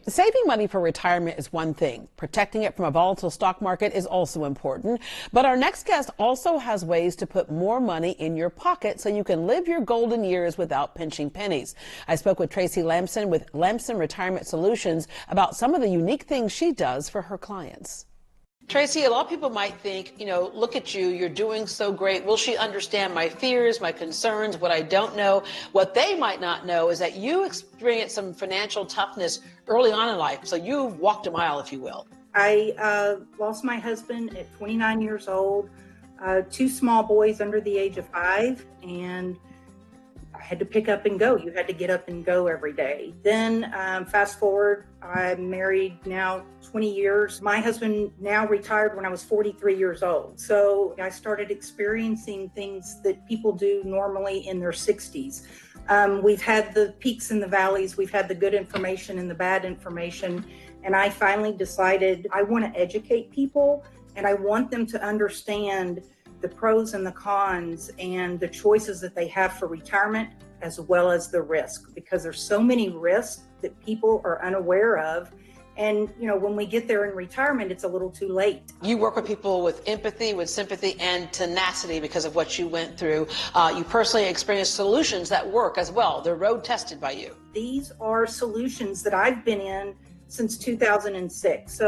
Saving money for retirement is one thing. Protecting it from a volatile stock market is also important. But our next guest also has ways to put more money in your pocket so you can live your golden years without pinching pennies. I spoke with Tracy Lampson with Lampson Retirement Solutions about some of the unique things she does for her clients. Tracy, a lot of people might think, look at you, you're doing so great. Will she understand my fears, my concerns, what I don't know? What they might not know is that you experienced some financial toughness early on in life. So you've walked a mile, if you will. I lost my husband at 29 years old, two small boys under the age of 5, and I had to pick up and go. You had to get up and go every day. Then fast forward, I'm married now 20 years. My husband now retired when I was 43 years old. So I started experiencing things that people do normally in their 60s. We've had the peaks and the valleys. We've had the good information and the bad information. And I finally decided I want to educate people, and I want them to understand the pros and the cons and the choices that they have for retirement, as well as the risk, because there's so many risks that people are unaware of. And, when we get there in retirement, it's a little too late. You work with people with empathy, with sympathy, and tenacity because of what you went through. You personally experienced solutions that work as well. They're road tested by you. These are solutions that I've been in since 2006.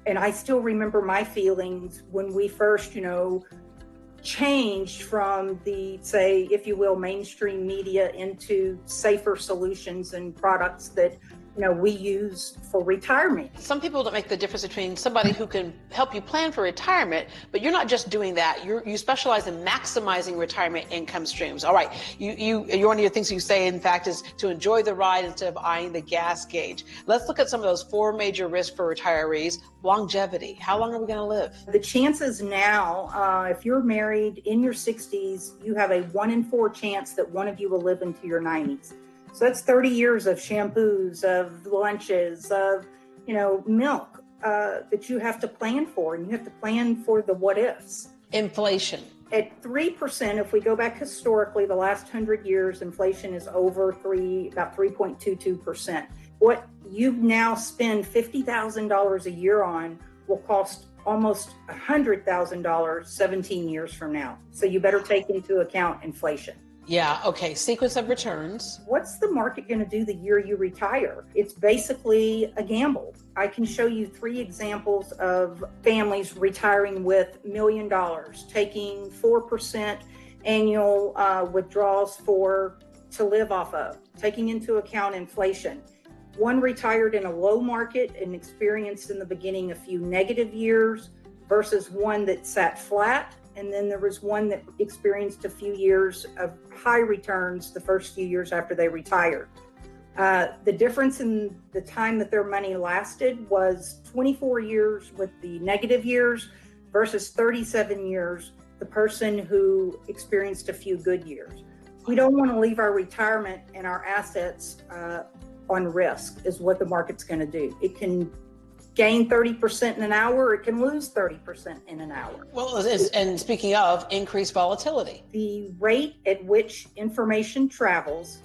And I still remember my feelings when we first, changed from the, say, if you will, mainstream media into safer solutions and products that, we use for retirement. Some people don't make the difference between somebody who can help you plan for retirement, but you're not just doing that. You specialize in maximizing retirement income streams. All right. One of your things you say, in fact, is to enjoy the ride instead of eyeing the gas gauge. Let's look at some of those 4 major risks for retirees. Longevity. How long are we going to live? The chances now, if you're married in your 60s, you have a 1 in 4 chance that one of you will live into your 90s. So that's 30 years of shampoos, of lunches, of, milk that you have to plan for, and you have to plan for the what ifs. Inflation. At 3%, if we go back historically, the last 100 years, inflation is over about 3.22%. What you now spend $50,000 a year on will cost almost $100,000 17 years from now. So you better take into account inflation. Yeah. Okay. Sequence of returns. What's the market going to do the year you retire? It's basically a gamble. I can show you 3 examples of families retiring with $1 million, taking 4% annual withdrawals to live off of, taking into account inflation. One retired in a low market and experienced in the beginning a few negative years versus one that sat flat. And then there was one that experienced a few years of high returns the first few years after they retired. The difference in the time that their money lasted was 24 years with the negative years versus 37 years, the person who experienced a few good years. We don't want to leave our retirement and our assets on risk, is what the market's going to do. It can gain 30% in an hour, it can lose 30% in an hour. Well, and speaking of increased volatility. The rate at which information travels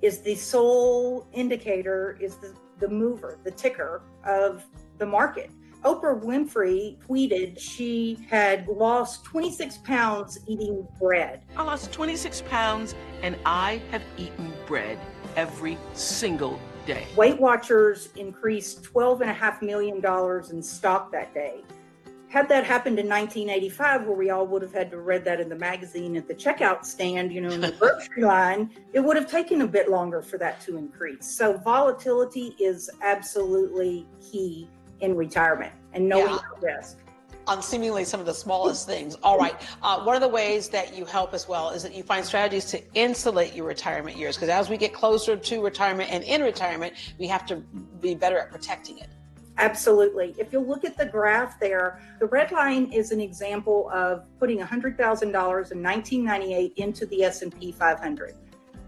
is the sole indicator, is the mover, the ticker of the market. Oprah Winfrey tweeted she had lost 26 pounds eating bread. I lost 26 pounds and I have eaten bread every single day. Weight Watchers increased $12.5 million in stock that day. Had that happened in 1985, where we all would have had to read that in the magazine at the checkout stand, in the grocery line, it would have taken a bit longer for that to increase. So volatility is absolutely key in retirement and knowing the risk. On seemingly some of the smallest things. All right. One of the ways that you help as well is that you find strategies to insulate your retirement years, because as we get closer to retirement and in retirement, we have to be better at protecting it. Absolutely. If you look at the graph there, the red line is an example of putting $100,000 in 1998 into the S&P 500.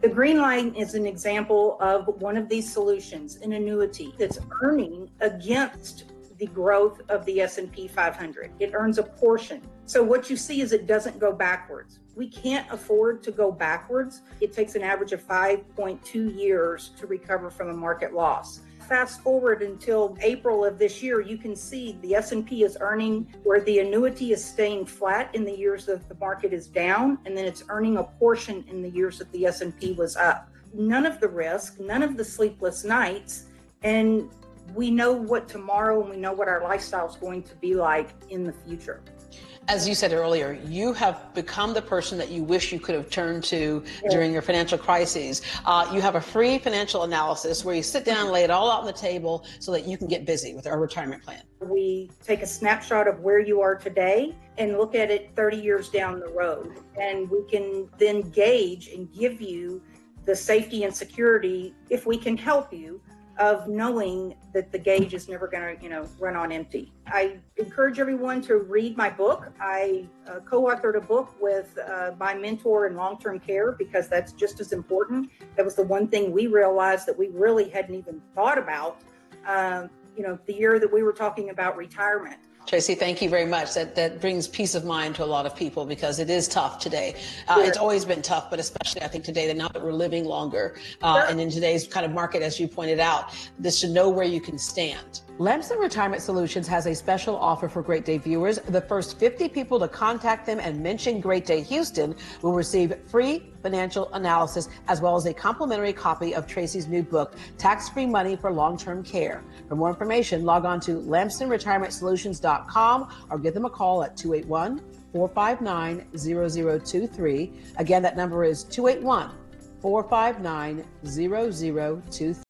The green line is an example of one of these solutions, an annuity that's earning against the growth of the S&P 500. It earns a portion. So what you see is it doesn't go backwards. We can't afford to go backwards. It takes an average of 5.2 years to recover from a market loss. fast forward until April of this year, you can see the S&P is earning where the annuity is staying flat in the years that the market is down, and then it's earning a portion in the years that the S&P was up. None of the risk, none of the sleepless nights, and we know what tomorrow and we know what our lifestyle is going to be like in the future. As you said earlier, you have become the person that you wish you could have turned to during your financial crises. You have a free financial analysis where you sit down, lay it all out on the table so that you can get busy with our retirement plan. We take a snapshot of where you are today and look at it 30 years down the road. And we can then gauge and give you the safety and security, if we can help you, of knowing that the gauge is never going to, run on empty. I encourage everyone to read my book. I co-authored a book with my mentor in long-term care because that's just as important. That was the one thing we realized that we really hadn't even thought about, the year that we were talking about retirement. Tracy, thank you very much. That brings peace of mind to a lot of people because it is tough today. It's always been tough, but especially I think today, that now that we're living longer and in today's kind of market, as you pointed out, this should know where you can stand. Lampson Retirement Solutions has a special offer for Great Day viewers. The first 50 people to contact them and mention Great Day Houston will receive free financial analysis as well as a complimentary copy of Tracy's new book, Tax-Free Money for Long-Term Care. For more information, log on to lampsonretirementsolutions.com or give them a call at 281-459-0023. Again, that number is 281-459-0023.